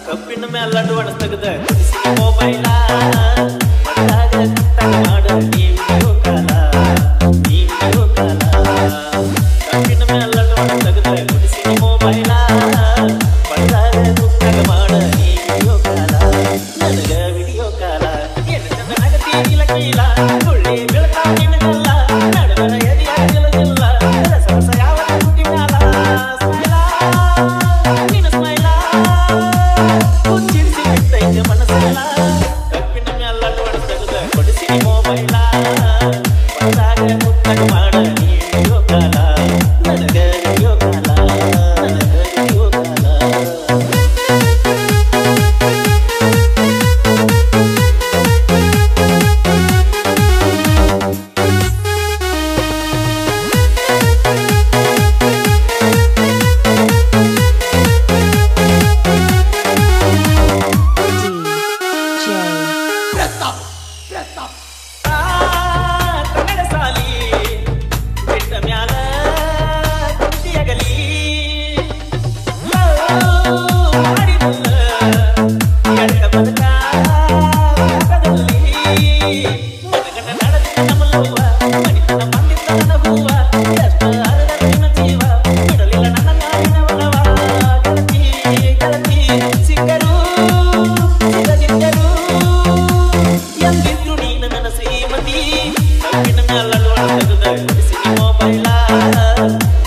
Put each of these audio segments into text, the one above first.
ಕಬ್ಬಿನ ಮ್ಯಾಲ ಅಡ್ವಾನ್ಸ್ ತೆಗೆದ ಮೊಬೈಲ ಮನದಾಗ ಕುಂತಾಗ ಮಾಡ ವಿಡಿಯೋ ಕಾಲ ಕಬ್ಬಿನ ಮ್ಯಾಲ ಅಡ್ವಾನ್ಸ್ ತೆಗೆದ ಕುಡಿಸಿ ಮೊಬೈಲ ಮನದಾಗ ಕುಂತಾಗ ಮಾಡ ವಿಡಿಯೋ ಕಾಲ ನನಗ ವಿಡಿಯೋ ಕಾಲ ಏನು ಚಂದ ನಗತಿ ಇಲ್ಲ ಕೀಲ ಸುಳ್ಳಿ ಬೆಳತಾವ ನಿನಗಲ್ಲ ನಡುವರ ಎದಿಯಾಗ ಗೆಲುದಿಲ್ಲ ರಸ ಯಾವ ಕುಟಿ ಮ್ಯಾಲ ಸ್ಮೈಲ ನೀನು ಸ್ಮೈಲ ಕುಚ್ಚಿರಿಸಿ ಬಿಟ್ಟೈತೆ ಮನಸ್ಸೆಲ್ಲ ಕಬ್ಬಿನ ಮ್ಯಾಲ ಅಡ್ವಾನ್ಸ್ ತೆಗೆದ ಕೊಡಿಸಿ ಮೊಬೈಲ ಮನದಾಗ ಕುಂತಾಗ ಮಾಡ ವಿಡಿಯೋ ಕಾಲ ನನಗ ವಿಡಿಯೋ ಕಾಲ ನನಗ ವಿಡಿಯೋ ಕಾಲ ಕನ್ನಡ ಸಾಲಿ ಬಿಟ್ಟ ಮ್ಯಾಲ ಕುಂತಿಯಗಲಿ ಮಾಡಿದಲ್ಲ ಎಡಕ ಬದಕ ಮನಗಂಡ ನಡೆದ ನಮ್ಮಲ್ಲವ್ವ ಮನಿತನ ಬಂದಿದ್ದ ನನ್ನ ಹೂವ ಎಷ್ಟ ಅರದ ನಿನ್ನ ಜೀವ ಬಿಡಲಿಲ್ಲ ನನ್ನ ನಾಡಿನ ಒಲವ ಗೆಳತಿ ಗೆಳತಿ ಸಿಕ್ಕರು ಸಿಗದಿದ್ದರು ಎಂದಿದ್ರು ನೀನು ನನ್ನ ಶ್ರೀಮತಿ ಕಬ್ಬಿನ ಮ್ಯಾಲ ಅಡ್ವಾನ್ಸ್ ತೆಗೆದ ಕುಡಿಸಿ ಮೊಬೈಲ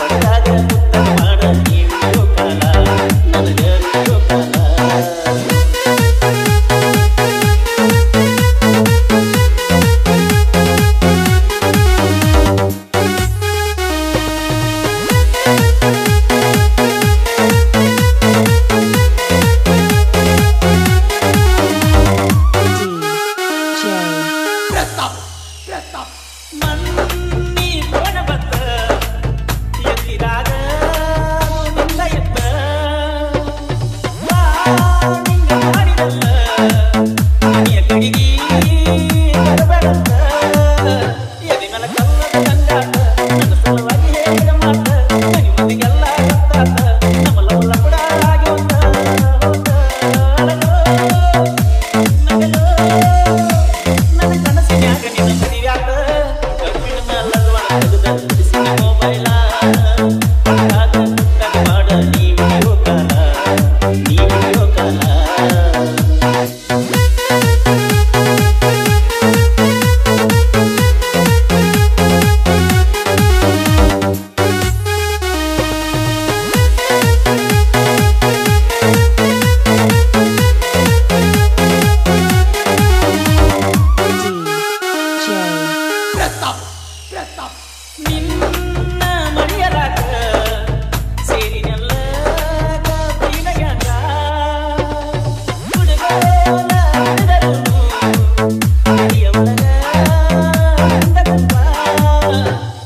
ಮನದಾಗ ಕುಂತಾಗ ಮಾಡ ವಿಡಿಯೋ ಕಾಲ ನನಗ ವಿಡಿಯೋ ಕಾಲ ಮನ್ನಿ ಫೋನ ಬತ್ತ ಎತ್ತಿದಾಗ ನಿಂದ ಎತ್ತ ನಿಂಗ ಮಾಡಿದಲ್ಲ ಮನೆಯ ಕಡಿಗಿ ಬರಬೇಡತ್ತ ಎದೆ ಮೇಲೆ ಕಲ್ಲದ ಕಂಡಾಟ ನನ್ನ ಸಲುವಾಗಿ ಹೇಳಿದ ಮಾತ ಮನೆ ಮಂದಿಗೆಲ್ಲ ಗೊತ್ತಾತ ನಮ್ಮ ಲವಲ ಕೂಡ ಆಗಿ ಹೋತ ನಗಲೋ ನನ್ನ ಕನಸಿನ್ಯಾಗ ನಿನ್ನ ಮದುವ್ಯಾಕ ಕಬ್ಬಿನ ಮ್ಯಾಲ ಅಡ್ವಾನ್ಸ್ ತೆಗೆದ ಕುಡಿಸಿ ಮೊಬೈಲ ಮನದಾಗ ಕುಂತಾಗ ಮಾಡ ವಿಡಿಯೋ ಕಾಲ ವಿಡಿಯೋ ಕಾಲ ನಿನ್ನ ಮರೆಯಲಾಗ ಸೇರಿನೆಲ್ಲ ಕಬ್ಬಿನಗ್ಯಾಗ ಹುಡುಗೋಲ ಹಿಡಿದರುನು ಮನೆಯ ಒಳಗ ಅಂದಗಪ್ಪ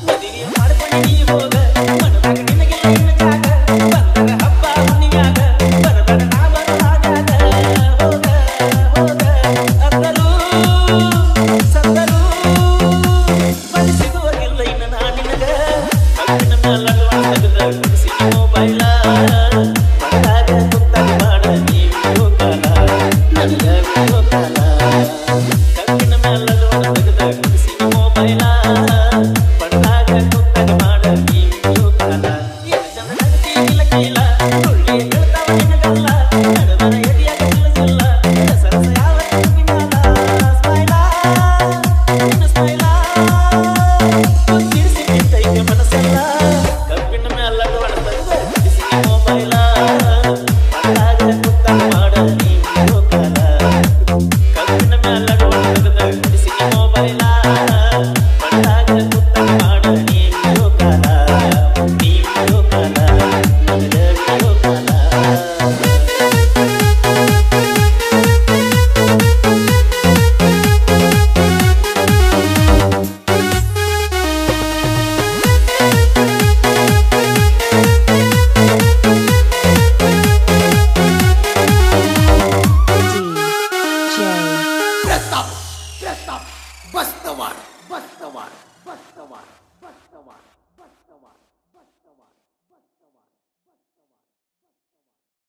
ಮದುವೆ ಮಾಡ್ಕೊಂಡು ನೀ ಹೋಗ ಮನದಾಗ ನಿನಗಿಲ್ಲ ಇನ್ನು ಜಾಗ ಬಂದರ ಹಬ್ಬ ಹುಣ್ಣಿಮ್ಯಾಗ ಬರಬೇಡ ನಾ ಬರುವಾಗಾಗ ಹೋಗ ಹೋಗ ಅತ್ತರು ಸತ್ತರು ಬಳಿ ಸಿಗುವಾಗಿಲ್ಲ ಇನ್ನು ನಾ ನಿನಗ ಕಬ್ಬಿನ ಮ್ಯಾಲ ಅಡ್ವಾನ್ಸ್ ತೆಗೆದ ಕುಡಿಸಿ ಮೊಬೈಲ ಮನದಾಗ ಕುಂತಾಗ ಮಾಡ ವಿಡಿಯೋ ಕಾಲ ನನಗ ವಿಡಿಯೋ ಕಾಲ ಕಬ್ಬಿನ ಮ್ಯಾಲ ಅಡ್ವಾನ್ಸ್ ತೆಗೆದ ಕುಡಿಸಿ ಮೊಬೈಲ ಮನದಾಗ ಕುಂತಾಗ ಮಾಡ ವಿಡಿಯೋ ಕಾಲ ಏನು ಚಂದ ನಗತಿ ಇಲ್ಲ ಕೀಲ ಸುಳ್ಳಿ ಹೇಳ್ತಾವ ನಿನಗಲ್ಲ ನಡುವರ ಎದಿಯಾಗ ಗೆಲುದಿಲ್ಲ ರಸ ಯಾವ ಕುಟಿ ಮ್ಯಾಲ ಸ್ಮೈಲ ನೀನು ಸ್ಮೈಲ ಕುಚ್ಚಿರಿಸಿ ಬಿಟ್ಟೈತೆ ಮನಸ್ಸೆಲ್ಲ ಕಬ್ಬಿನ ಮ್ಯಾಲ ಅಡ್ವಾನ್ಸ್ ತೆಗೆದ ಕುಡಿಸಿ ಮೊಬೈಲ ಮನದಾಗ ಕುಂತಾಗ ಮಾಡ ವಿಡಿಯೋ ಕಾಲ ಕಬ್ಬಿನ ಮ್ಯಾಲ ಅಡ್ವಾನ್ಸ್ ತೆಗೆದ ಕುಡಿಸಿ ಮೊಬೈಲ ಮನದಾಗ ಕುಂತಾಗ ಮಾಡ ವಿಡಿಯೋ ಕಾಲ ವಿಡಿಯೋ ಕಾಲ ನನಗ ವಿಡಿಯೋ ಕಾಲ बस्तवाड ಬಸ್ತವಾಡ ಬಸ್ತವಾಡ